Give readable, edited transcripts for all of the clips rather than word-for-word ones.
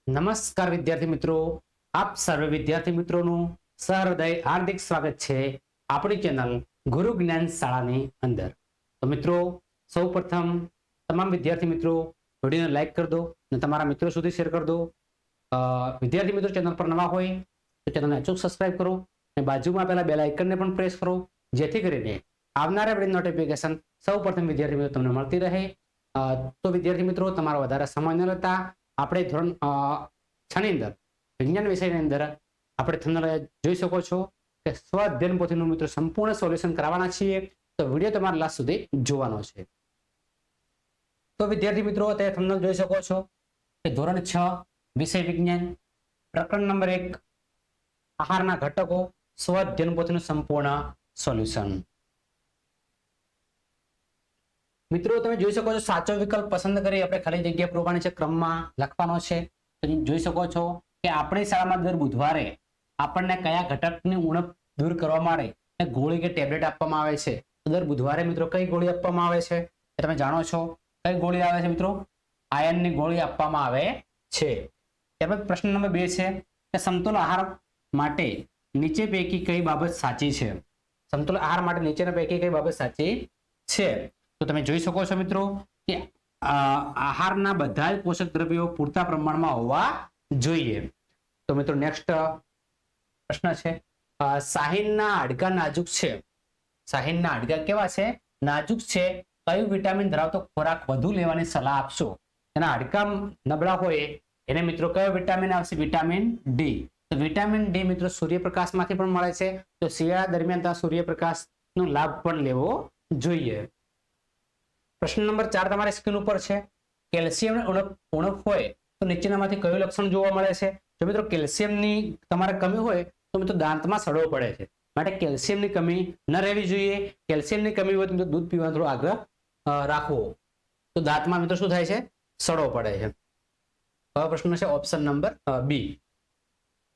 નમસ્કાર વિદ્યાર્થી મિત્રો, આપ સર્વે વિદ્યાર્થી મિત્રોનું સહૃદય હાર્દિક સ્વાગત છે આપણી ચેનલ ગુરુ જ્ઞાન શાળાની અંદર। તો મિત્રો, સૌપ્રથમ તમામ વિદ્યાર્થી મિત્રો વિડીયોને લાઈક કરી દો અને તમારા મિત્રો સુધી શેર કરી દો। વિદ્યાર્થી મિત્રો ચેનલ પર નવા હોય તો ચેનલને અચૂક સબસ્ક્રાઇબ કરો અને બાજુમાં આપેલા બેલ આઇકનને પણ પ્રેસ કરો, જેથી કરીને આવનારા વિડીયો નોટિફિકેશન સૌપ્રથમ વિદ્યાર્થી મિત્રો તમને મળતી રહે। તો વિદ્યાર્થી મિત્રો, તમારો વધારે સમય ન લેતા આપણે ધોરણ 6 ની અંદર વિજ્ઞાન વિષયની અંદર આપણે તમને જોઈ શકો છો કે સ્વ અધ્યયન પોથીનું મિત્રો સંપૂર્ણ સોલ્યુશન કરાવવાના છીએ। તો વિડીયો તમારા લાસ્ટ સુધી જોવાનો છે। તો વિદ્યાર્થી મિત્રો, અત્યારે તમને જોઈ શકો છો કે ધોરણ 6 વિષય વિજ્ઞાન પ્રકરણ નંબર 1 આહારના ઘટકો સ્વ અધ્યયન પોથીનું સંપૂર્ણ સોલ્યુશન। મિત્રો, તમે જોઈ શકો છો સાચો વિકલ્પ પસંદ કરી આપણે ખાલી જગ્યા પૂરવાની છે, ક્રમમાં લખવાનો છે। તમે જોઈ શકો છો કે આપણી શાળામાં દર બુધવારે આપણને કયા ઘટકની ઉણપ દૂર કરવા માટે ગોળી કે ટેબ્લેટ આપવામાં આવે છે। દર બુધવારે મિત્રો કઈ ગોળી આપવામાં આવે છે એ તમે જાણો છો। કઈ ગોળી આવે છે મિત્રો? આયર્નની ગોળી આપવામાં આવે છે। ત્યારબાદ પ્રશ્ન નંબર 2 છે કે સમતોલ આહાર માટે નીચે પૈકી કઈ બાબત સાચી છે? સમતોલ આહાર માટે નીચેના પૈકી કઈ બાબત સાચી છે? તો તમે જોઈ શકો છો મિત્રો કે આહારના બધા જ પોષક દ્રવ્યો પૂરતા પ્રમાણમાં હોવા જોઈએ। તો મિત્રો નેક્સ્ટ પ્રશ્ન છે, શાહીનના હાડકા નાજુક છે। શાહીનના હાડકા કેવા છે? નાજુક છે। કયું વિટામિન ધરાવતો ખોરાક વધુ લેવાની સલાહ આપશો? એના હાડકા નબળા હોય એને મિત્રો કયો વિટામિન આવશે? Vitamin D. તો વિટામિન ડી મિત્રો સૂર્યપ્રકાશમાંથી પણ મળે છે, તો શિયાળા દરમિયાન સૂર્યપ્રકાશનો લાભ પણ લેવો જોઈએ। પ્રશ્ન નંબર 4 તમારી સ્ક્રીન ઉપર છે, કેલ્શિયમની ઉણપ હોય તો નીચેનામાંથી કયું લક્ષણ જોવા મળે છે? જો મિત્રો કેલ્શિયમની તમારે કમી હોય તો મિત્રો દાંતમાં સડો પડે છે, માટે કેલ્શિયમની કમી ન રહેવી જોઈએ। કેલ્શિયમની કમી હોય તો દૂધ પીવાનો થોડો આગ્રહ રાખવો, તો દાંતમાં મિત્રો શું થાય છે? સડો પડે છે। હવે પ્રશ્ન છે ઓપ્શન નંબર બી,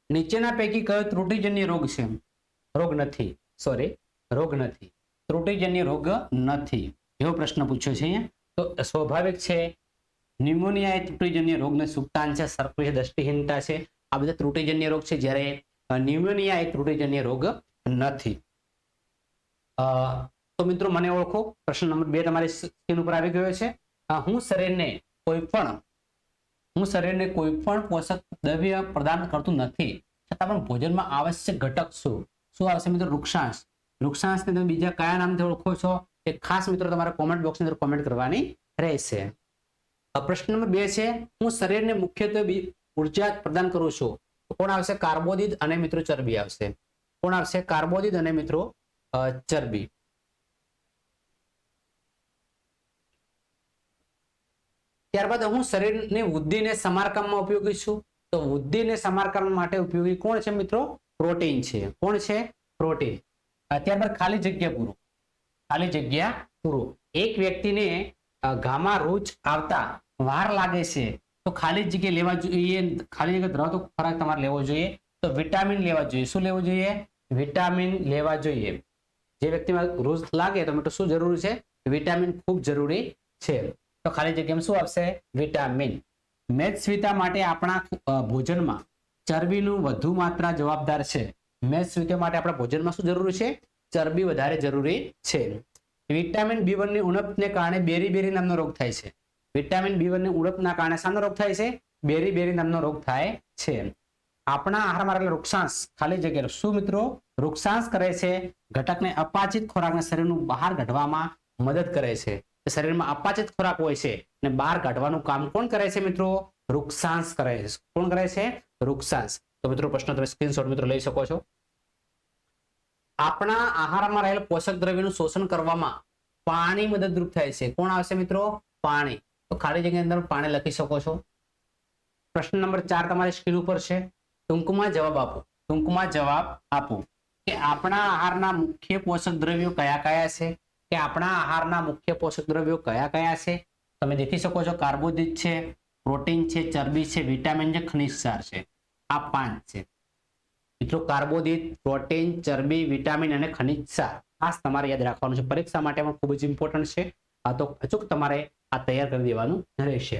નીચેના પૈકી કયો ત્રુટિજન્ય રોગ છે? રોગ નથી, સોરી રોગ નથી, ત્રુટિજન્ય રોગ નથી એવો પ્રશ્ન પૂછ્યો છે અહીંયા। તો સ્વાભાવિક છે, ન્યુમોનિયા એ ત્રુટિજન્ય રોગને સુકતાન છે, સર્પ છે, દૃષ્ટિહીનતા છે, આ બધા ત્રુટિજન્ય રોગ છે, જ્યારે ન્યુમોનિયા એ ત્રુટિજન્ય રોગ નથી। તો મિત્રો મને ઓળખો, પ્રશ્ન નંબર 2 તમારી સ્ક્રીન ઉપર આવી ગયો છે। હું શરીરને કોઈ પણ પોષક દ્રવ્ય પ્રદાન કરતું નથી, છતાં પણ ભોજનમાં આવશ્યક ઘટક શું આવશે મિત્રો? વૃક્ષાંશ। વૃક્ષાંશને તમે બીજા કયા નામથી ઓળખો છો એ ખાસ મિત્રો તમારે કોમેન્ટ બોક્સની અંદર કોમેન્ટ કરવાની રહેશે। પ્રશ્ન નંબર 2 છે, હું શરીરને મુખ્યત્વે ઉર્જા પ્રદાન કરું છું, તો કોણ આવશે? કાર્બોદિત અને મિત્રો ચરબી આવશે। કોણ આવશે? કાર્બોદિત અને મિત્રો ચરબી। ત્યારબાદ હું શરીરની વૃદ્ધિને સમારકામમાં ઉપયોગી છું, તો વૃદ્ધિને સમારકામ માટે ઉપયોગી કોણ છે મિત્રો? પ્રોટીન છે। કોણ છે? પ્રોટીન। ત્યારબાદ ખાલી જગ્યા પૂરો। ખાલી જગ્યા પૂરો, એક વ્યક્તિને ઘામાં રૂચ આવતા વાર લાગે છે તો ખાલી જગ્યા લેવા જોઈએ, ખાલી જગ્યા ધરાવતો ખોરાક તમારે લેવો જોઈએ, તો વિટામિન લેવા જોઈએ। શું લેવું જોઈએ? વિટામિન લેવા જોઈએ। જે વ્યક્તિમાં રૂચ લાગે તો મિત્રો શું જરૂરી છે? વિટામિન ખૂબ જરૂરી છે, તો ખાલી જગ્યામાં શું આવશે? વિટામિન। મેદસ્વીતા માટે આપણા ભોજનમાં ચરબીનું વધુ માત્રા જવાબદાર છે। મેદસ્વીતા માટે આપણા ભોજનમાં શું જરૂરી છે? ચરબી વધારે જરૂરી છે। વિટામિન B1 ની ઉણપને કારણે બેરી નામનો રોગ થાય છે। વિટામિન B1 ની ઉણપના કારણે શાનો રોગ થાય છે? બેરી નામનો રોગ થાય છે। આપણા આહારમાં રહેલા વૃક્ષાંશ, ખાલી જગ્યા શું મિત્રો? વૃક્ષાંશ કરે છે ઘટકને અપાચિત ખોરાકને શરીરનું બહાર કાઢવામાં મદદ કરે છે। શરીરમાં અપાચિત ખોરાક હોય છે અને બહાર કાઢવાનું કામ કોણ કરે છે મિત્રો? વૃક્ષાંશ કરે છે। કોણ કરે છે? વૃક્ષાંશ। તો મિત્રો પ્રશ્ન તમે સ્ક્રીનશોટ મિત્રો લઈ શકો છો। આપણા આહારમાં રહેલ પોષક દ્રવ્યનું શોષણ કરવામાં પાણી મદદરૂપ થાય છે। કોણ આવશે મિત્રો? પાણી। તો ખાલી જગ્યાની અંદર પાણી લખી શકો છો। પ્રશ્ન નંબર 4 તમારી સ્ક્રીન ઉપર છે, ટૂંકમાં જવાબ આપો। ટૂંકમાં જવાબ આપો કે આપણા આહારના મુખ્ય પોષક દ્રવ્યો કયા કયા છે? કે આપણા આહારના મુખ્ય પોષક દ્રવ્યો કયા કયા છે? તમે દેખી શકો છો, કાર્બોદિત છે, પ્રોટીન છે, ચરબી છે, વિટામિન છે, ખનિજ ક્ષાર છે। આ 5 છે મિત્રો, કાર્બોદિત, પ્રોટીન, ચરબી, વિટામિન અને ખનિજ ક્ષાર ખાસ તમારે યાદ રાખવાનું છે, પરીક્ષા માટે પણ ખૂબ જ ઇમ્પોર્ટન્ટ છે। આ તો અચૂક તમારે આ તૈયાર કરી દેવાનું રહેશે।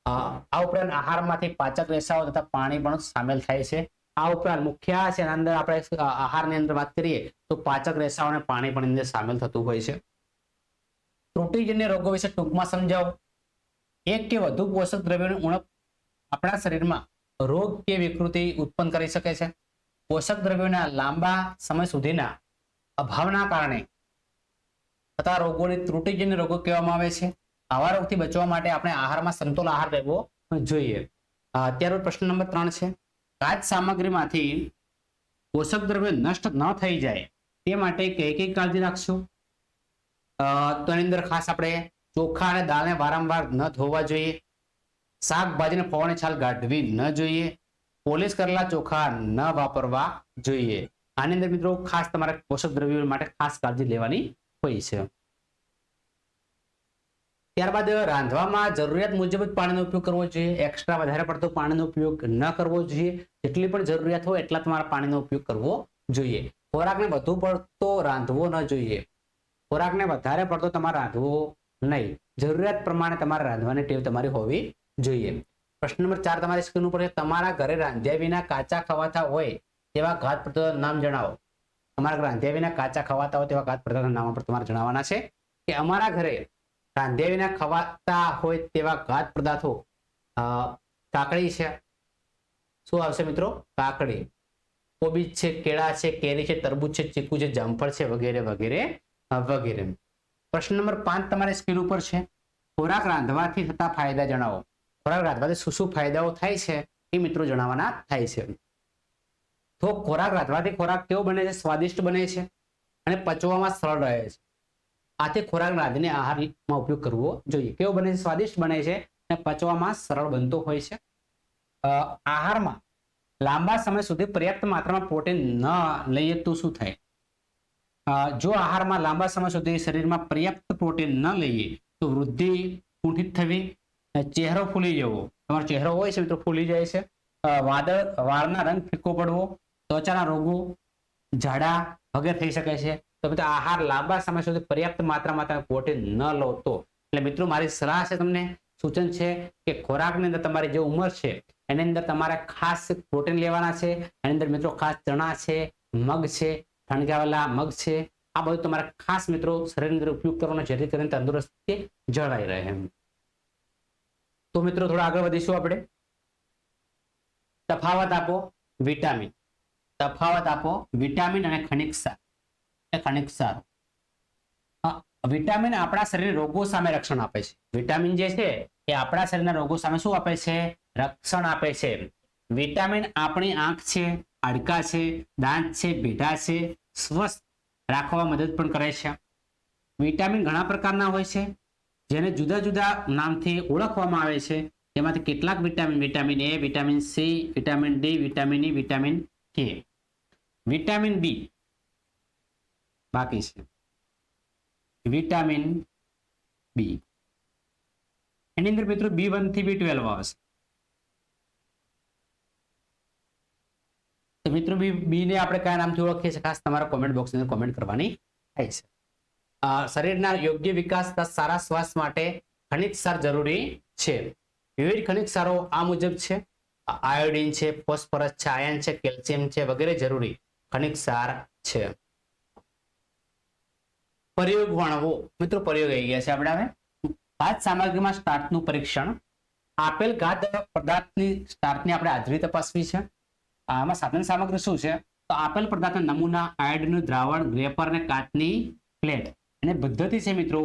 આ ઉપરાંત આહારમાંથી પાચક રેસાઓ તથા પાણી પણ સામેલ થાય છે. આ ઉપરાંત મુખ્ય છે એના અંદર આપણે આહારની અંદર વાત કરીએ તો પાચક રેસાઓ અને પાણી પણ અંદર સામેલ થતું હોય છે. ત્રુટિજન્ય રોગો વિશે ટૂંકમાં સમજાવો. એક કે વધુ પોષક દ્રવ્યોની ઉણપ આપણા શરીરમાં રોગ કે વિકૃતિ ઉત્પન્ન કરી શકે છે. પોષક દ્રવ્યોના લાંબા સમય સુધીના અભાવના કારણે થતા રોગોને ત્રુટિજન્ય રોગો કહેવામાં આવે છે. આવા રોગથી બચવા માટે આપણે આહારમાં સમતોલ આહાર લેવો જોઈએ. ત્યારબાદ પ્રશ્ન નંબર 3 છે. કાચ સામગ્રીમાંથી પોષક દ્રવ્યો નષ્ટ ન થઈ જાય તે માટે કઈ કાળજી રાખશું? તો એની અંદર ખાસ આપણે ચોખા અને દાળને વારંવાર ન ધોવા જોઈએ. શાકભાજીને ફોવાની છાલ કાઢવી ન જોઈએ. પોલિશ કરેલા ચોખા ન વાપરવા જોઈએ. આની અંદર મિત્રો ખાસ તમારે પોષક દ્રવ્યો માટે ખાસ કાળજી લેવાની હોય છે. ત્યારબાદ રાંધવામાં જરૂરિયાત મુજબ જ પાણીનો ઉપયોગ કરવો જોઈએ. એક્સ્ટ્રા વધારે પડતો પાણીનો ઉપયોગ ન કરવો જોઈએ. જેટલી પણ જરૂરિયાત હોય એટલા તમારે પાણીનો ઉપયોગ કરવો જોઈએ. ખોરાકને વધુ પડતો રાંધવો ન જોઈએ. ખોરાકને વધારે પડતો તમારે રાંધવો નહીં. જરૂરિયાત પ્રમાણે તમારે રાંધવાની ટેવ તમારી હોવી જોઈએ. પ્રશ્ન નંબર 4 તમારી સ્ક્રીન ઉપર છે. તમારા ઘરે રાંધ્યા વિના કાચા ખવાતા હોય તેવા ઘાત પદાર્થોના નામ જણાવો. તમારા રાંધ્યા વિના કાચા ખવાતા હોય તેવા ઘાત પદાર્થોના નામ પણ તમારે જણાવવાના છે. કે અમારા ઘરે રાંધ્યા વિના ખવાતા હોય તેવા ઘાત પદાર્થો કાકડી છે. શું આવશે મિત્રો? કાકડી. કોબીજ છે, કેળા છે, કેરી છે, તરબૂચ છે, ચીકુ છે, જામફળ છે, વગેરે વગેરે વગેરે. પ્રશ્ન નંબર 5 તમારી સ્ક્રીન ઉપર છે. ખોરાક રાંધવાથી થતા ફાયદા જણાવો. ખોરાક રાંધવાથી શું શું ફાયદાઓ થાય છે એ મિત્રો જણાવવાના થાય છે. તો ખોરાક રાંધવાથી ખોરાક કેવો બને છે? સ્વાદિષ્ટ બને છે અને પચવામાં સરળ રહે છે. આથી ખોરાક રાંધીને આહારમાં ઉપયોગ કરવો જોઈએ. કેવો બને છે? સ્વાદિષ્ટ બને છે અને પચવામાં સરળ બનતો હોય છે. આહારમાં લાંબા સમય સુધી પર્યાપ્ત માત્રામાં પ્રોટીન ન લઈએ તો શું થાય? જો આહારમાં લાંબા સમય સુધી શરીરમાં પર્યાપ્ત પ્રોટીન ન લઈએ તો વૃદ્ધિ કુંઠિત થવી, ચહેરો ફૂલી જવો. તમારો ચહેરો હોય છે મિત્રો ફૂલી જાય છે. વાળના રંગ ફીકો પડવો, ત્વચાના રોગો, ઝાડા વગેરે થઈ શકે છે. તો મિત્રો આહાર લાંબા સમય સુધી પર્યાપ્ત માત્રામાં તમે પ્રોટીન ન લો તો. એટલે મિત્રો મારી સલાહ છે, તમને સૂચન છે કે ખોરાકની અંદર તમારી જે ઉંમર છે એની અંદર તમારે ખાસ પ્રોટીન લેવાના છે. એની અંદર મિત્રો ખાસ ચણા છે, મગ છે, ફણગાવેલા મગ છે, આ બધું તમારે ખાસ મિત્રો શરીરની અંદર ઉપયોગ કરવાનો, જેથી કરીને તંદુરસ્તી જળવાઈ રહે. તો મિત્રો થોડા આગળ વધીશું આપણે. તફાવત આપો વિટામિન. તફાવત આપો વિટામિન અને ખનિજ ક્ષાર. ખનિજ ક્ષાર. વિટામિન આપણા શરીર રોગો સામે રક્ષણ આપે છે. વિટામિન જે છે એ આપણા શરીરના રોગો સામે શું આપે છે? રક્ષણ આપે છે. વિટામિન આપણી આંખ છે, હાડકા છે, દાંત છે, પેઢા છે, સ્વસ્થ રાખવા મદદ પણ કરે છે. વિટામિન ઘણા પ્રકારના હોય છે જેને જુદા જુદા નામથી ઓળખવામાં આવે છે. તેમાંથી કેટલાક vitamin, vitamin A, vitamin C, vitamin D, vitamin E, vitamin કે. વિટામિન બી બાકી છે. વિટામિન બી એની અંદર મિત્રો B1 થી B12 આવશે. તો મિત્રો બી ને આપણે કયા નામથી ઓળખીએ છીએ ખાસ તમારા કોમેન્ટ બોક્સની અંદર કોમેન્ટ કરવાની થાય છે. શરીરના યોગ્ય વિકાસ તથા સારા સ્વાસ્થ્ય માટે ખનિજ ક્ષાર જરૂરી છે. વિવિધ ખનિજ ક્ષારો આ મુજબ છે. આયોડિન છે, ફોસ્ફરસ છે, આયર્ન છે, કેલ્શિયમ છે વગેરે જરૂરી ખનિજ ક્ષાર છે. પ્રયોગ વર્ણવો. મિત્રો પ્રયોગ આવી ગયા છે આપણે હવે. ઘાત સામગ્રીમાં સ્ટાર્ચનું પરીક્ષણ. આપેલ ઘાત પદાર્થની સ્ટાર્ચની આપણે હાજરી તપાસવી છે. આમાં સાધન સામગ્રી શું છે? તો આપેલ પદાર્થના નમૂના, આયોડિનનું દ્રાવણ, ગ્રેપર અને કાચની પ્લેટ. અને પદ્ધતિ છે મિત્રો,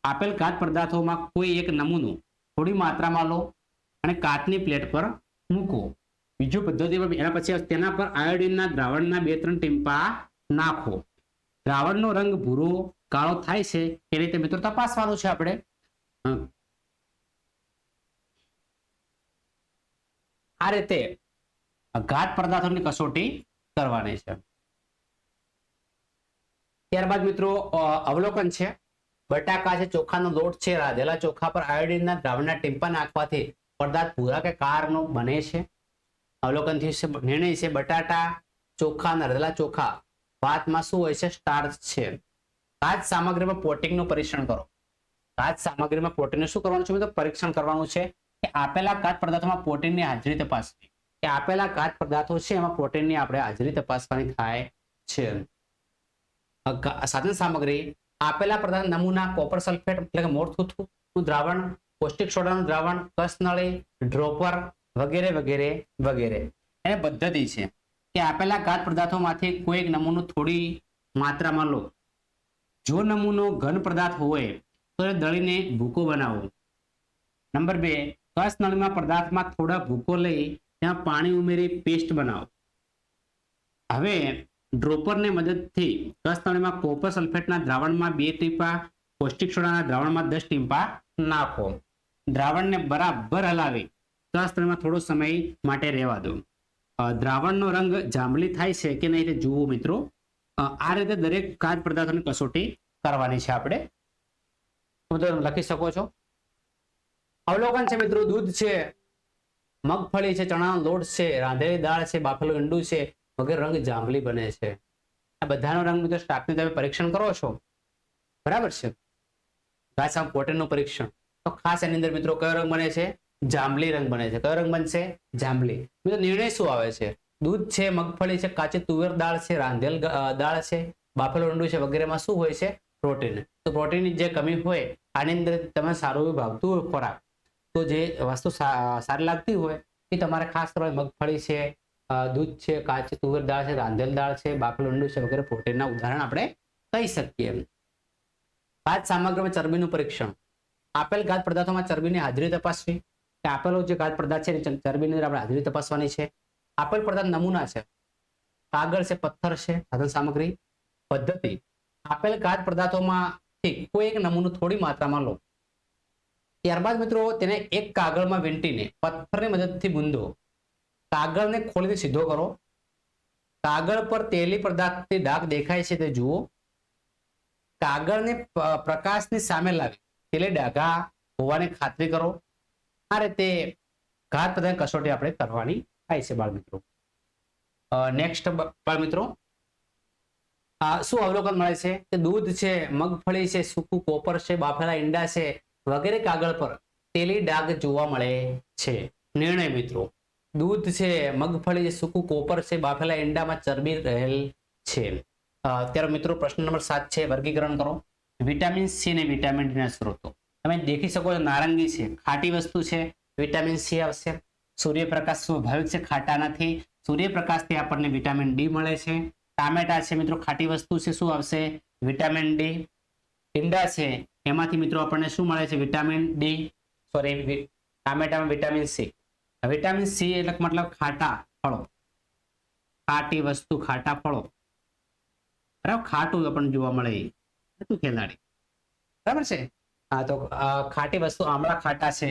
આપેલ ઘાત પદાર્થોમાં કોઈ એક નમૂનો થોડી માત્રામાં લો અને કાચની પ્લેટ પર મૂકો. બીજું પદ્ધતિ એના પછી તેના પર આયોડિનના દ્રાવણના 2-3 ટીમ્પા નાખો. દ્રાવણનો રંગ ભૂરો કાળો થાય છે એ રીતે મિત્રો તપાસવાનું છે આપણે. આ રીતે ઘાત પદાર્થોની કસોટી કરવાની છે. ત્યારબાદ મિત્રો અવલોકન છે. બટાકા છે, ચોખાનો લોટ છે, રાંધેલા ચોખા પર આયોડિનના દ્રાવણના ટીમ્પા નાખવાથી પદાર્થ ભૂરા કે કાળનો બને છે. અવલોકન થયું છે. નિર્ણય છે. બટાટા, ચોખા, રાંધેલા ચોખા ભાતમાં શું હોય છે? સ્ટાર્ચ છે. કાચ સામગ્રીમાં પ્રોટીનનું પરીક્ષણ કરો. કાચ સામગ્રીમાં પ્રોટીનનું શું કરવાનું છે મિત્રો? પરીક્ષણ કરવાનું છે. કે આપેલા ખાદ્ય પદાર્થોમાં પ્રોટીનની હાજરી તપાસવી, કે આપેલા ખાદ્ય પદાર્થો છે એમાં પ્રોટીનની આપણે હાજરી તપાસવાની થાય છે. સાધન સામગ્રી આપેલા પદાર્થ નમૂના કોપર સલ્ફેટ એટલે કે મોરથુથુનું દ્રાવણ, પૌષ્ટિક સોડાનું દ્રાવણ, કસનળી, ડ્રોપર વગેરે વગેરે વગેરે. એ પદ્ધતિ છે કે આપેલા ખાદ્ય પદાર્થોમાંથી કોઈ એક નમૂનો થોડી માત્રામાં લો. જો નમૂનો ઘન પદાર્થ હોય તો એ દળીને ભૂકો બનાવો. નંબર 2, કસનળીમાં પદાર્થમાં થોડા ભૂકો લઈ ત્યાં પાણી ઉમેરી પેસ્ટ બનાવો. હવે ડ્રોપરની મદદથી કસનળીમાં કોપર સલ્ફેટના દ્રાવણમાં 2 ટીપા, પૌષ્ટિક સોડાના દ્રાવણમાં 10 ટીપા નાખો. દ્રાવણને બરાબર હલાવી કસનળીમાં થોડો સમય માટે રહેવા દો. દ્રાવણનો રંગ જાંબલી થાય છે કે નહીં તે જુઓ મિત્રો. આ રીતે દરેક ખાદ્ય પદાર્થોની કસોટી કરવાની છે આપણે. લખી શકો છો. અવલોકન છે મિત્રો, દૂધ છે, મગફળી છે, ચણાનો લોટ છે, રાંધેલી દાળ છે, બાફેલું ઈંડું છે વગેરે રંગ જાંબલી બને છે. આ બધાનો રંગ મિત્રો સ્ટાર્ટનું તમે પરીક્ષણ કરો છો, બરાબર છે. ઘાસમાં પ્રોટીનનું પરીક્ષણ તો ખાસ એની અંદર મિત્રો કયો રંગ બને છે? જાંબલી રંગ બને છે. કયો રંગ બનશે? જાંબલી. મિત્રો નિર્ણય શું આવે છે? દૂધ છે, મગફળી છે, કાચી તુવેર દાળ છે, રાંધેલ દાળ છે, બાફેલું ઈંડું છે વગેરેમાં શું હોય છે? પ્રોટીન. તો પ્રોટીનની જે કમી હોય આની અંદર તમે સારું એવું ભાવતું હોય ખોરાક, તો જે વસ્તુ સારી લાગતી હોય એ તમારે ખાસ કરવાની. મગફળી છે, દૂધ છે, કાચી તુવેર દાળ છે, રાંધેલ દાળ છે, બાફેલું ઈંડું છે વગેરે પ્રોટીનના ઉદાહરણ આપણે કહી શકીએ. ખાદ્ય સામગ્રીમાં ચરબીનું પરીક્ષણ. આપેલ ખાદ્ય પદાર્થોમાં ચરબીની હાજરી તપાસવી, કે આપેલો જે ખાદ્ય પદાર્થ છે ચરબીની અંદર આપણે હાજરી તપાસવાની છે. આપેલ પદાર્થ નમૂના છે, કાગળ છે, પથ્થર છે. સાધન સામગ્રી પદ્ધતિ આપેલ ખાદ્ય પદાર્થોમાંથી કોઈ એક નમૂનો થોડી માત્રામાં લો. ત્યારબાદ મિત્રો તેને એક કાગળમાં વીંટીને પથ્થરની મદદથી બુંદો. કાગળને ખોલીને સીધો કરો. કાગળ પર તેલી પદાર્થથી ડાઘ દેખાય છે તે જુઓ. કાગળને પ્રકાશની સામે લાવી તેલે ડાઘા હોવાની ખાતરી કરો. આ રીતે ખાદ્ય પદાર્થ કસોટી આપણે કરવાની થાય છે બાળ મિત્રો. નેક્સ્ટ બાળ મિત્રો, શું અવલોકન મળે છે? કે દૂધ છે, મગફળી છે, સૂકું કોપર છે, બાફેલા ઈંડા છે વગેરે કાગળ પર તેલી ડાઘ જોવા મળે છે. નિર્ણય મિત્રો, દૂધ છે, મગફળી છે, સૂકું કોપર છે, બાફેલા ઈંડામાં ચરબી રહેલ છે. અત્યારે મિત્રો પ્રશ્ન નંબર 7 છે, વર્ગીકરણ કરો. વિટામિન સી અને વિટામિન ડી ના સ્ત્રોતો. તમે દેખી શકો છો નારંગી છે, ખાટી વસ્તુ છે, વિટામિન સી આવશે. સૂર્યપ્રકાશ સ્વાભાવિક છે, ખાટા નથી. સૂર્યપ્રકાશથી આપણને વિટામિન ડી મળે છે. ટામેટા છે મિત્રો, ખાટી વસ્તુ છે, શું આવશે? Vitamin D. ઈંડા છે એમાંથી મિત્રો આપણને શું મળે છે? Vitamin D. સોરી, ટામેટામાં વિટામિન સી. વિટામિન સી એટલે મતલબ ખાટા ફળો, ખાટી વસ્તુ, ખાટા ફળો. બરાબર, ખાટું આપણને જોવા મળે એ ખેલાડી, બરાબર છે. હા, તો ખાટી વસ્તુ આમળા ખાટા છે,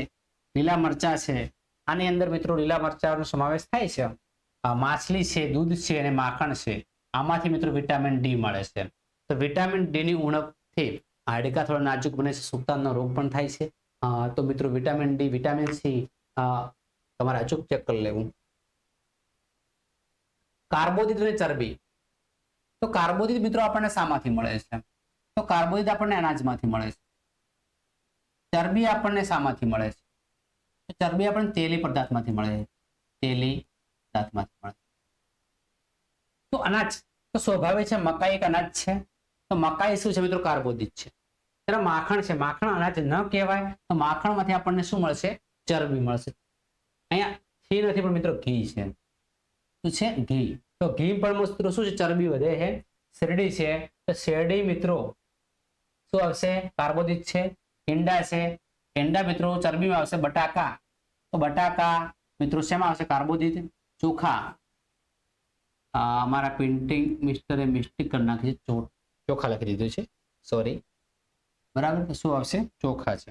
લીલા મરચા છે. આની અંદર મિત્રો લીલા મરચાનો સમાવેશ થાય છે. માછલી છે, દૂધ છે અને માખણ છે. આમાંથી મિત્રો વિટામિન ડી મળે છે. તો વિટામિન ડી ની ઉણપથી હાડકા થોડા નાજુક બને છે, સુક્તાનો રોગ પણ થાય છે. તો મિત્રો વિટામિન ડી, વિટામિન સી તમારે અચૂક ચેક કરી લેવું. કાર્બોદિત અને ચરબી. તો કાર્બોદિત મિત્રો આપણને શામાંથી મળે છે? તો કાર્બોદિત આપણને અનાજમાંથી મળે છે. ચરબી આપણને શામાંથી મળે છે? તો ચરબી આપણને તેલી પદાર્થમાંથી મળે છે. તેલી પદાર્થમાંથી મળે. તો અનાજ તો સ્વાભાવિક છે, મકાઈ એક અનાજ છે. તો મકાઈ શું છે મિત્રો? કાર્બોદિત છે. ત્યારે માખણ છે, માખણ અનાજ ન કહેવાય. તો માખણમાંથી આપણને શું મળશે? ચરબી મળશે. અહીંયા ઘી નથી પણ મિત્રો ઘી છે. શું છે? ઘી. તો ઘી પણ મિત્રો શું છે? ચરબી વધે છે. શેરડી છે, તો શેરડી મિત્રો શું આવશે? કાર્બોદિત છે. ઈંડા છે, ઈંડા મિત્રો ચરબીમાં આવશે. બટાકા, તો બટાકા મિત્રો શેમાં આવશે? કાર્બોદિત. ચોખા, અમારા પ્રિન્ટિંગ મિસ્ટરે મિસ્ટેક કરી નાખી છે, ચોખા લખી દીધું છે, સોરી. બરાબર, તો શું આવશે? ચોખા છે.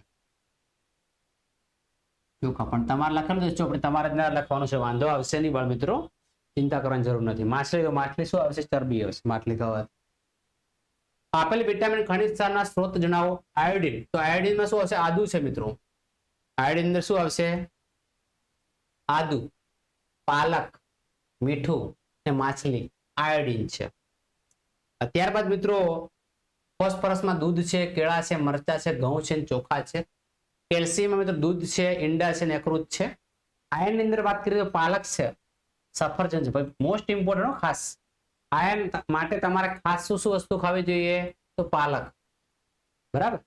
ચોખા પણ તમારે લખેલું છે ચોપડી, તમારે જ ના લખવાનું છે, વાંધો આવશે નહીં બાળ મિત્રો, ચિંતા કરવાની જરૂર નથી. માછલી, તો માછલી શું આવશે? ચરબી આવશે માછલી ખાવાથી. આપેલ વિટામિન ખનિજ ક્ષારના સ્ત્રોત જણાવો. આયોડિન, તો આયોડિનમાં શું આવશે? આદુ છે મિત્રો. આયોડિન અંદર શું આવશે? આદુ, પાલક, મીઠું અને માછલી આયોડિન છે. ત્યારબાદ મિત્રો ફોસ્ફરસમાં દૂધ છે, કેળા છે, મરચા છે, ઘઉં છે, ચોખા છે. કેલ્શિયમ મિત્રો દૂધ છે, ઈંડા છે, યકૃત છે. આયર્ન ની અંદર વાત કરીએ તો પાલક છે, સફરજન છે. મોસ્ટ ઇમ્પોર્ટન્ટ ખાસ આયર્ન માટે તમારે ખાસ શું શું વસ્તુ ખાવી જોઈએ? તો પાલક, બરાબર.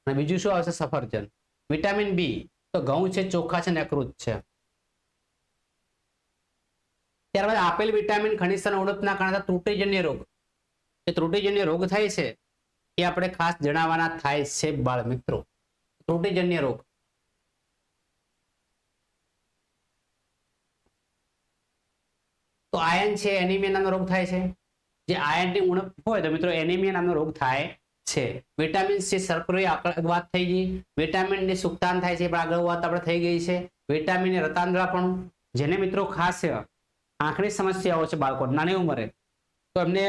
અને બીજું શું આવશે? સફરજન. વિટામિન બી તો ઘઉં છે, ચોખા છે, યકૃત છે. ત્યારબાદ આપેલ વિટામિન ખનિજના ઉણપના કારણે ત્રુટિજન્ય રોગ, એ ત્રુટિજન્ય રોગ થાય છે એ આપણે ખાસ જણાવવાના થાય છે બાળ મિત્રો. ત્રુટિજન્ય રોગ તો આયર્ન છે, એનિમિયા નામનો રોગ થાય છે. જે આયર્નની ઉણપ હોય તો મિત્રો એનિમિયા નામનો રોગ થાય છે. વિટામિન સી શર્કરાની આગળ વાત થઈ ગઈ. વિટામિન ડી સુક્તાન થાય છે, પણ આગળ વાત આપણે થઈ ગઈ છે. વિટામિન રતાંતરાપણું, જેને મિત્રો ખાસ આંખની સમસ્યાઓ છે બાળકો નાની ઉંમરે, તો એમને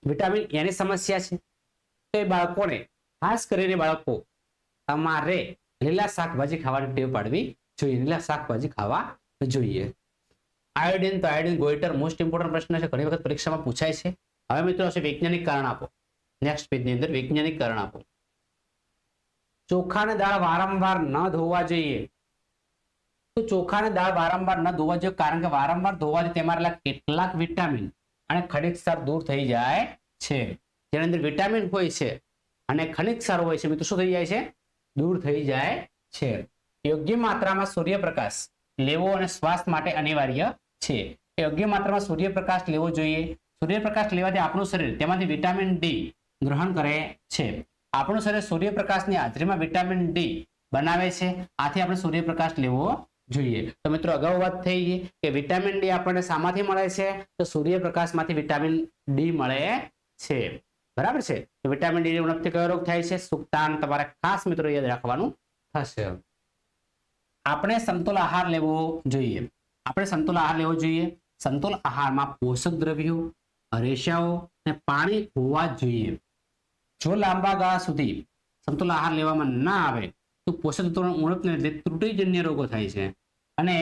વિટામિન એની સમસ્યા છે. તો એ બાળકોને ખાસ કરીને બાળકો તમારે લીલા શાકભાજી ખાવાની ટેવ પાડવી જોઈએ. લીલા શાકભાજી ખાવા જોઈએ. આયોડિન તો આયોડિન ગોઈટર મોસ્ટ ઇમ્પોર્ટન્ટ પ્રશ્ન છે, ઘણી વખત પરીક્ષામાં પૂછાય છે. હવે મિત્રો છે વૈજ્ઞાનિક કારણ આપો. નેક્સ્ટ પેજની અંદર વૈજ્ઞાનિક કારણ આપો. ચોખાને દાળ વારંવાર ન ધોવા જોઈએ. તો ચોખાને દાળ વારંવાર ન ધોવા જોઈએ, કારણ કે વારંવાર ધોવાથી તેમાં રહેલા કેટલાક વિટામિન અને ખનિજ ક્ષાર દૂર થઈ જાય છે. જેની અંદર વિટામિન હોય છે અને ખનિજ ક્ષાર હોય છે મિત્રો, શું થઈ જાય છે? દૂર થઈ જાય છે. યોગ્ય માત્રામાં સૂર્યપ્રકાશ લેવો અને સ્વાસ્થ્ય માટે અનિવાર્ય છે. યોગ્ય માત્રામાં સૂર્યપ્રકાશ લેવો જોઈએ. સૂર્યપ્રકાશ લેવાથી આપણું શરીર તેમાંથી વિટામિન ડી ગ્રહણ કરે છે. આપણું શરીર સૂર્યપ્રકાશની હાજરીમાં વિટામિન ડી બનાવે છે. આથી આપણે સૂર્યપ્રકાશ લેવો જોઈએ. તો મિત્રો અગાઉ વાત થઈ ગઈ કે વિટામિન ડી આપણને શામાંથી મળે છે? તો સૂર્યપ્રકાશમાંથી વિટામિન ડી મળે છે. બરાબર છે. તો વિટામિન ડી ની ઉણપથી કયો રોગ થાય છે? સુક્તાન. તમારે ખાસ મિત્રો યાદ રાખવાનું થશે. આપણે સમતોલ આહાર લેવો જોઈએ. આપણે સમતોલ આહાર લેવો જોઈએ. સમતોલ આહારમાં પોષક દ્રવ્યો, રેશાઓ અને પાણી હોવા જોઈએ. જો લાંબા ગાળા સુધી સમતોલ આહાર લેવામાં ના આવે તો પોષક તત્વોની ઉણપને લીધે ત્રુટિજન્ય રોગો થાય છે અને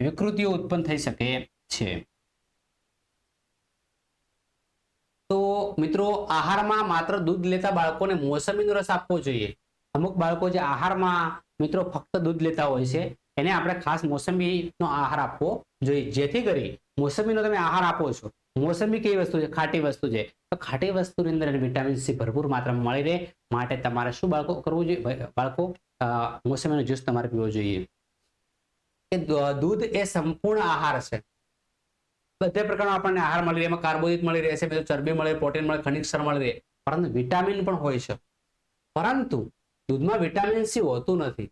વિકૃતિઓ ઉત્પન્ન થઈ શકે છે. તો મિત્રો આહારમાં માત્ર દૂધ લેતા બાળકોને મોસંબીનો રસ આપવો જોઈએ. અમુક બાળકો જે આહારમાં મિત્રો ફક્ત દૂધ લેતા હોય છે, એને આપણે ખાસ મોસંબીનો આહાર આપવો જોઈએ. જેથી કરી મોસંબીનો તમે આહાર આપો છો, મોસંબી કેવી વસ્તુ છે? ખાટી વસ્તુ છે. તો ખાટી વસ્તુની અંદર વિટામિન સી ભરપૂર માત્રામાં મળી રહે માટે તમારે શું બાળકો કરવું જોઈએ? બાળકો મોસંબીનો જ્યુસ તમારે પીવો જોઈએ. કે દૂધ એ સંપૂર્ણ આહાર છે. બધે પ્રકારનો આપણને આહાર મળી રહે, એમાં કાર્બોહાઈડ્રેટ મળી રહે છે, ચરબી મળે, પ્રોટીન મળે, ખનિજ ક્ષાર મળી રહે, પરંતુ વિટામિન પણ હોય છે. પરંતુ દૂધમાં વિટામિન સી હોતું નથી.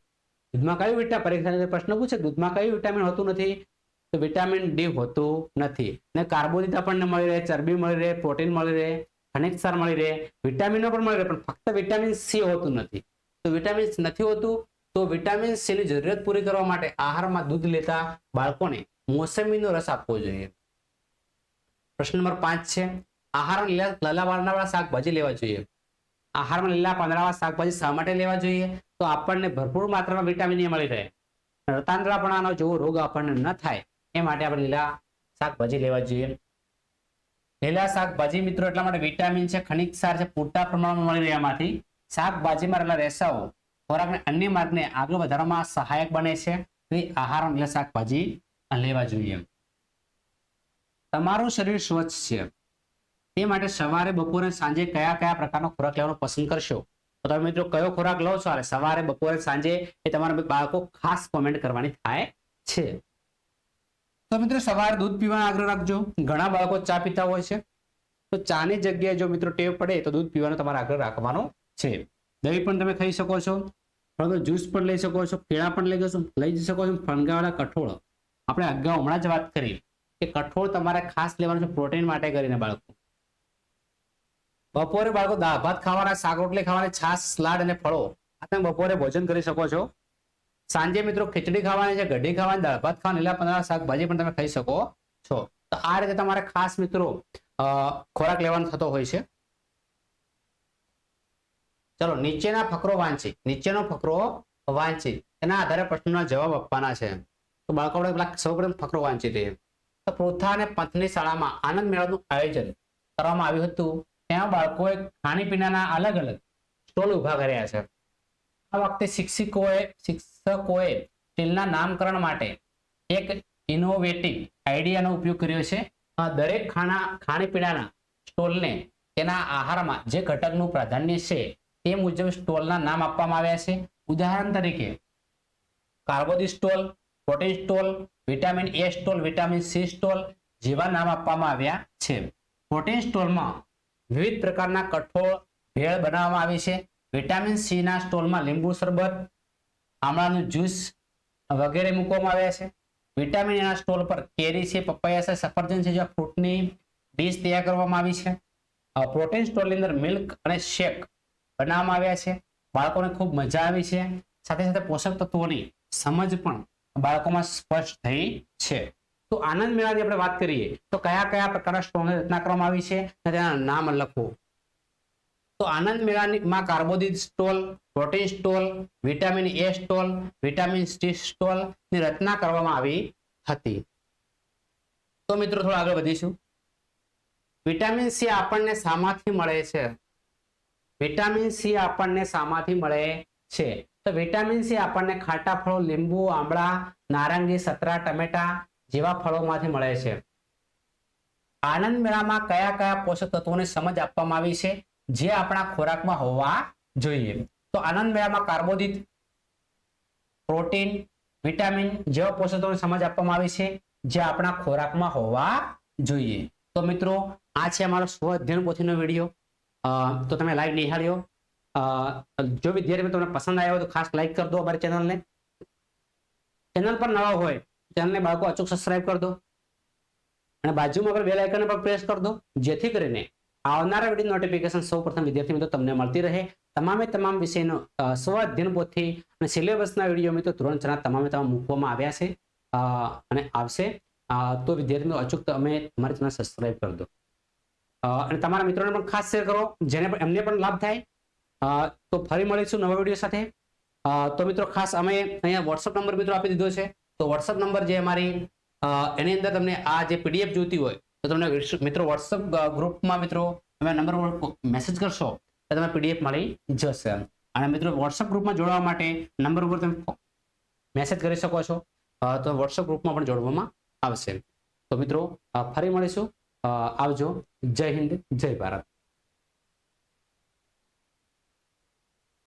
દૂધમાં કયું વિટામિન, પરીક્ષામાં પ્રશ્ન પૂછે દૂધમાં કયું વિટામિન હોતું નથી? તો વિટામિન ડી હોતું નથી. ને કાર્બોહાઈડ્રેટ આપણને મળી રહે, ચરબી મળી રહે, પ્રોટીન મળી રહે, ખનિજ ક્ષાર મળી રહે, વિટામિનો પણ મળી રહે, પણ ફક્ત વિટામિન સી હોતું નથી. તો વિટામિન નથી હોતું, તો વિટામિન સી ની જરૂરિયાત પૂરી કરવા માટે આહારમાં દૂધ લેતા બાળકોને મોસંબીનો રસ આપવો જોઈએ. પ્રશ્ન નંબર 5 છે, આહારમાં લીલા પાંદડાવાળા શાકભાજી લેવા જોઈએ. આહારમાં લીલા પાંદડાવાળા શાકભાજી શા માટે લેવા જોઈએ? તો આપણને ભરપૂર માત્રામાં વિટામિન એ મળી રહે, રતાંતરાપણાનો જેવો રોગ આપણને ન થાય એ માટે આપણે લીલા શાકભાજી લેવા જોઈએ. લીલા શાકભાજી મિત્રો એટલા માટે વિટામિન છે, ખનિજ ક્ષાર છે, પૂરતા પ્રમાણમાં મળી રહે. એમાંથી શાકભાજીમાં રહેલા રેસાઓ ખોરાકને અન્ય માર્ગને આગળ વધારવામાં સહાયક બને છે. આહારમાં લીલા શાકભાજી લેવા જોઈએ. તમારું શરીર સ્વચ્છ છે તે માટે સવારે, બપોરે, સાંજે કયા કયા પ્રકારનો ખોરાક લેવાનો પસંદ કરશો? તો તમે મિત્રો કયો ખોરાક લો છો સવારે, બપોરે, સાંજે, એ તમારા બાળકો ખાસ કોમેન્ટ કરવાની થાય છે. તો મિત્રો સવારે દૂધ પીવાનો આગ્રહ રાખજો. ઘણા બાળકો ચા પીતા હોય છે, તો ચાની જગ્યાએ જો મિત્રો ટેવ પડે તો દૂધ પીવાનો તમારે આગ્રહ રાખવાનો છે. દહીં પણ તમે ખાઈ શકો છો, જ્યુસ પણ લઈ શકો છો, કેળા પણ લઈ શકો છો. ફણગાવેલા કઠોળ આપણે અગાઉ હમણાં જ વાત કરી કે કઠોળ તમારે ખાસ લેવાનું છે પ્રોટીન માટે કરીને. બાળકો બપોરે બાળકો દાળ ભાત ખાવાના, શાક રોટલી ખાવાની, છાશ, સલાડ અને ફળો આ તમે બપોરે ભોજન કરી શકો છો. સાંજે મિત્રો ખીચડી ખાવાની છે, કઢી ખાવાની, દાળ ભાત ખાવાની, લીલા પાંદડા શાકભાજી પણ તમે ખાઈ શકો છો. તો આ રીતે તમારે ખાસ મિત્રો ખોરાક લેવાનો થતો હોય છે. ચલો નીચેના ફકરો વાંચી, નીચેનો ફકરો વાંચી એના આધારે પ્રશ્નોના જવાબ આપવાના છે. તો બાળકો આપણે સૌપ્રથમ ફકરો વાંચી દઈએ. તો પ્રોથા અને પંથની શાળામાં આનંદ મેળાનું આયોજન કરવામાં આવ્યું હતું. ત્યાં બાળકોએ ખાણીપીણાના અલગ અલગ સ્ટોલ ઉભા કર્યા છે. આ વખતે શિક્ષકોએ સ્ટીલના નામકરણ માટે એક ઇનોવેટિવ આઈડિયાનો ઉપયોગ કર્યો છે. દરેક ખાણીપીણાના સ્ટોલને તેના આહારમાં જે ઘટકનું પ્રાધાન્ય છે તે મુજબ સ્ટોલના નામ આપવામાં આવ્યા છે. ઉદાહરણ તરીકે કાર્બોદિત stall, protein stall, vitamin A stall, vitamin C stall જેવા નામ આપવામાં આવ્યા છે. પ્રોટીન સ્ટોલમાં વિવિધ પ્રકારના કઠોળ ભેળ બનાવવામાં આવી છે. વિટામિન સી ના સ્ટોલમાં લીંબુ શરબત, આમળાનું જ્યુસ વગેરે મૂકવામાં આવ્યા છે. વિટામિન એના સ્ટોલ પર કેરી છે, પપૈયા છે, સફરજન છે જેવા ફ્રૂટની ડીશ તૈયાર કરવામાં આવી છે. પ્રોટીન સ્ટોલની અંદર મિલ્ક અને શેક બનાવવામાં આવ્યા છે. બાળકોને ખૂબ મજા આવી છે. સાથે સાથે પોષક તત્વોની સમજ પણ બાળકોમાં સ્પષ્ટ થઈ છે. તો આનંદ મેળાની આપણે વાત કરીએ તો કયા કયા પ્રકારના સ્ટોલની રચના કરવામાં આવી છે અને તેના નામ લખો. તો આનંદ મેળામાં કાર્બોદિત stall, protein stall, vitamin A stall, vitamin C stall ની રચના કરવામાં આવી હતી. તો મિત્રો થોડા આગળ વધીશું. વિટામિન સી આપણને શામાંથી મળે છે? વિટામિન સી આપણને શામાંથી મળે છે? તો વિટામિન સી આપણને ખાટા ફળો, લીંબુ, આંબળા, નારંગી, સંતરા, ટમેટા જેવા ફળોમાંથી મળે છે. આનંદ મેળામાં કયા કયા પોષક તત્વોની સમજ આપવામાં આવી છે જે આપણા ખોરાકમાં હોવા જોઈએ? તો આનંદ મેળામાં કાર્બોદિત, પ્રોટીન, વિટામિન જેવા પોષક તત્વોની સમજ આપવામાં આવી છે જે આપણા ખોરાકમાં હોવા જોઈએ. તો મિત્રો આ છે અમારો સ્વ અધ્યયન પોથીનો વિડીયો. તો તમે લાઈવ નિહાળ્યો. જો વિદ્યાર્થી મિત્રો તમને પસંદ આવ્યો તો ખાસ લાઈક કરી દો. અમારી ચેનલ પર નવા હોય ચેનલને બાળકો અચૂક સબસ્ક્રાઇબ કરી દો અને બાજુમાં આગળ બેલ આઇકન પર પ્રેસ કરી દો જેથી કરીને આવનારા વિડીયો નોટિફિકેશન સૌપ્રથમ વિદ્યાર્થી મિત્રો તમને મળતી રહે. તમામ વિષયનો સ્વ અધ્યયન પોથી અને સિલેબસના વિડીયો મિત્રો ધોરણ 4 તમામ મૂકવામાં આવ્યા છે અને આવશે. તો વિદ્યાર્થી મિત્રો અચૂક તમે તમારી ચેનલ સબસ્ક્રાઇબ કરી દો અને તમારા મિત્રોને પણ ખાસ શેર કરો જેને પણ એમને પણ લાભ થાય. તો ફરી મળીશું નવા વિડીયો સાથે. તો મિત્રો ખાસ અમે અહીંયા વોટ્સઅપ નંબર મિત્રો આપી દીધો છે. તો વોટ્સઅપ નંબર જે અમારી એની અંદર તમને આ જે પીડીએફ જોઈતી હોય તો તમને મિત્રો વોટ્સઅપ ગ્રુપમાં મિત્રો તમે નંબર પર મેસેજ કરશો તો તમને પીડીએફ મળી જશે. અને મિત્રો વોટ્સઅપ ગ્રુપમાં જોડવા માટે નંબર ઉપર તમે મેસેજ કરી શકો છો. તો વોટ્સઅપ ગ્રુપમાં પણ જોડવામાં આવશે. તો મિત્રો ફરી મળીશું. આવજો. જય હિન્દ, જય ભારત.